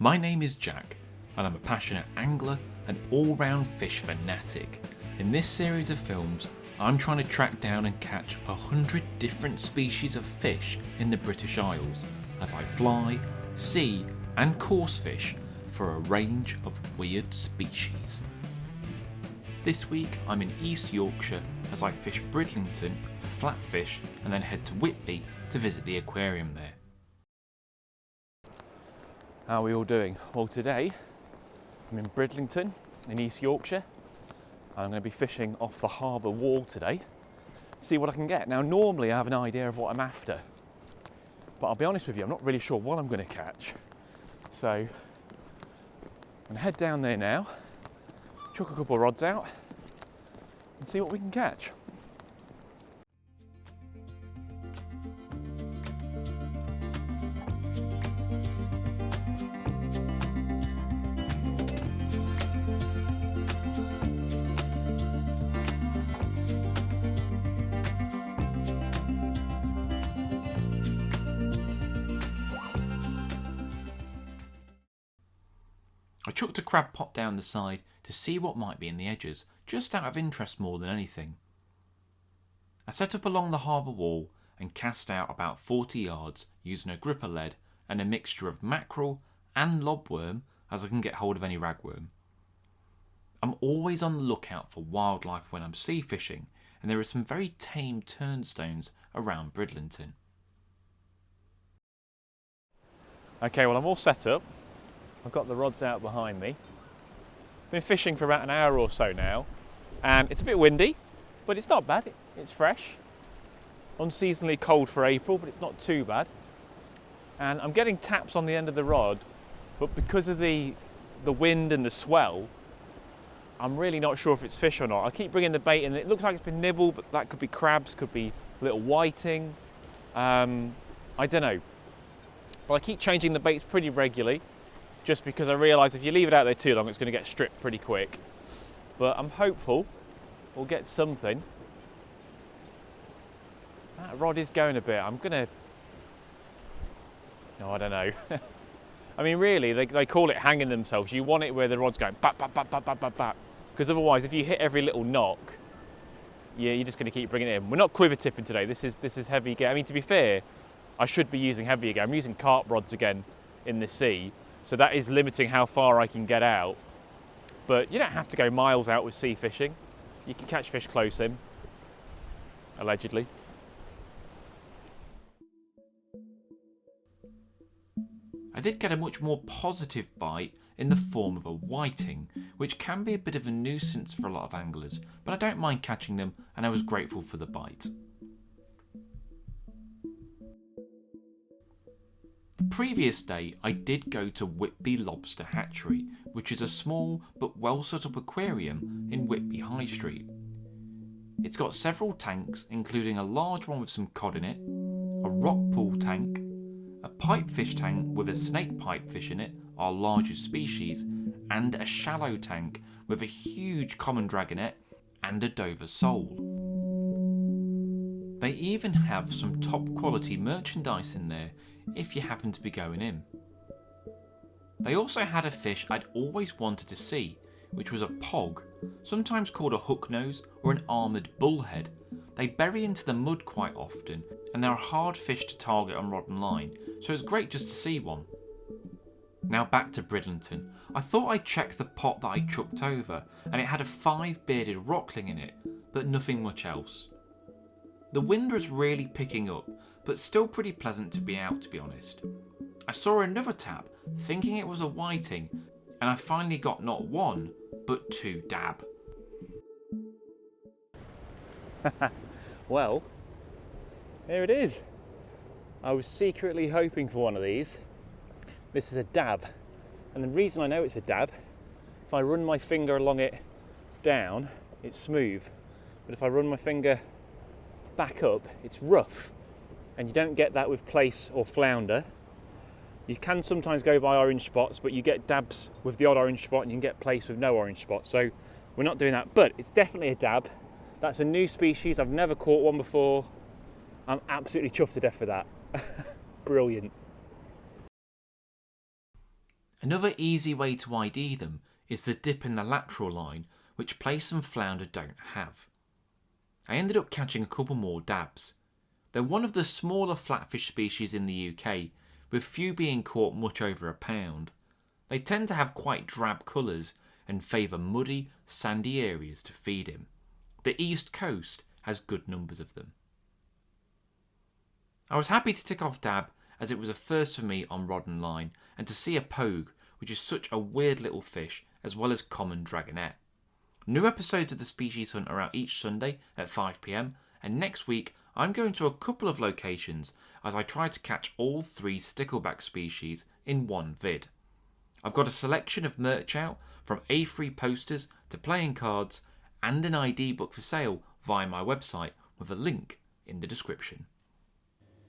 My name is Jack, and I'm a passionate angler and all-round fish fanatic. In this series of films, I'm trying to track down and catch 100 different species of fish in the British Isles as I fly, see and course fish for a range of weird species. This week I'm in East Yorkshire as I fish Bridlington for flatfish and then head to Whitby to visit the aquarium there. How are we all doing? Well, today I'm in Bridlington in East Yorkshire. I'm going to be fishing off the harbour wall today, see what I can get. Now normally I have an idea of what I'm after, but I'll be honest with you, I'm not really sure what I'm going to catch. So I'm going to head down there now, chuck a couple of rods out and see what we can catch. I chucked a crab pot down the side to see what might be in the edges, just out of interest more than anything. I set up along the harbour wall and cast out about 40 yards using a gripper lead and a mixture of mackerel and lobworm as I can get hold of any ragworm. I'm always on the lookout for wildlife when I'm sea fishing, and there are some very tame turnstones around Bridlington. Okay, well I'm all set up. I've got the rods out behind me. Been fishing for about an hour or so now, and it's a bit windy, but it's not bad. It's fresh. Unseasonably cold for April, but it's not too bad. And I'm getting taps on the end of the rod, but because of the wind and the swell, I'm really not sure if it's fish or not. I keep bringing the bait in. It looks like it's been nibbled, but that could be crabs, could be little whiting. I don't know. But I keep changing the baits pretty regularly, just because I realise if you leave it out there too long, it's going to get stripped pretty quick. But I'm hopeful we'll get something. That rod is going a bit. I'm going to... No, I don't know. I mean, really, they call it hanging themselves. You want it where the rod's going bap, bap, bap, bap, bap, bap, bap. Because otherwise, if you hit every little knock, yeah, you're just going to keep bringing it in. We're not quiver tipping today. This is heavy gear. I mean, to be fair, I should be using heavier gear. I'm using carp rods again in the sea. So that is limiting how far I can get out. But you don't have to go miles out with sea fishing. You can catch fish close in, allegedly. I did get a much more positive bite in the form of a whiting, which can be a bit of a nuisance for a lot of anglers, but I don't mind catching them and I was grateful for the bite. The previous day I did go to Whitby Lobster Hatchery, which is a small but well set up aquarium in Whitby High Street. It's got several tanks, including a large one with some cod in it, a rock pool tank, a pipefish tank with a snake pipefish in it, our largest species, and a shallow tank with a huge common dragonet and a Dover sole. They even have some top quality merchandise in there if you happen to be going in. They also had a fish I'd always wanted to see, which was a pog, sometimes called a hooknose or an armoured bullhead. They bury into the mud quite often, and they're a hard fish to target on rod and line, so it's great just to see one. Now back to Bridlington. I thought I'd check the pot that I chucked over, and it had a 5-bearded rockling in it, but nothing much else. The wind was really picking up, but still pretty pleasant to be out, to be honest. I saw another tap, thinking it was a whiting, and I finally got not one, but 2 dab. Well, here it is. I was secretly hoping for one of these. This is a dab, and the reason I know it's a dab, if I run my finger along it down, it's smooth, but if I run my finger back up, it's rough. And you don't get that with plaice or flounder. You can sometimes go by orange spots, but you get dabs with the odd orange spot and you can get plaice with no orange spot. So we're not doing that, but it's definitely a dab. That's a new species. I've never caught one before. I'm absolutely chuffed to death for that. Brilliant. Another easy way to ID them is the dip in the lateral line, which plaice and flounder don't have. I ended up catching a couple more dabs. They're one of the smaller flatfish species in the UK, with few being caught much over a pound. They tend to have quite drab colours and favour muddy, sandy areas to feed in. The East Coast has good numbers of them. I was happy to tick off dab, as it was a first for me on rod and line, and to see a pogue, which is such a weird little fish, as well as common dragonet. New episodes of The Species Hunt are out each Sunday at 5 PM, and next week I'm going to a couple of locations as I try to catch all 3 stickleback species in one vid. I've got a selection of merch out, from A3 posters to playing cards, and an ID book for sale via my website with a link in the description.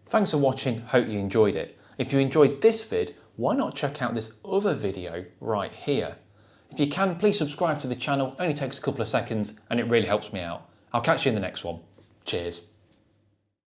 Thanks for watching, hope you enjoyed it. If you enjoyed this vid, why not check out this other video right here? If you can, please subscribe to the channel, only takes a couple of seconds and it really helps me out. I'll catch you in the next one. Cheers.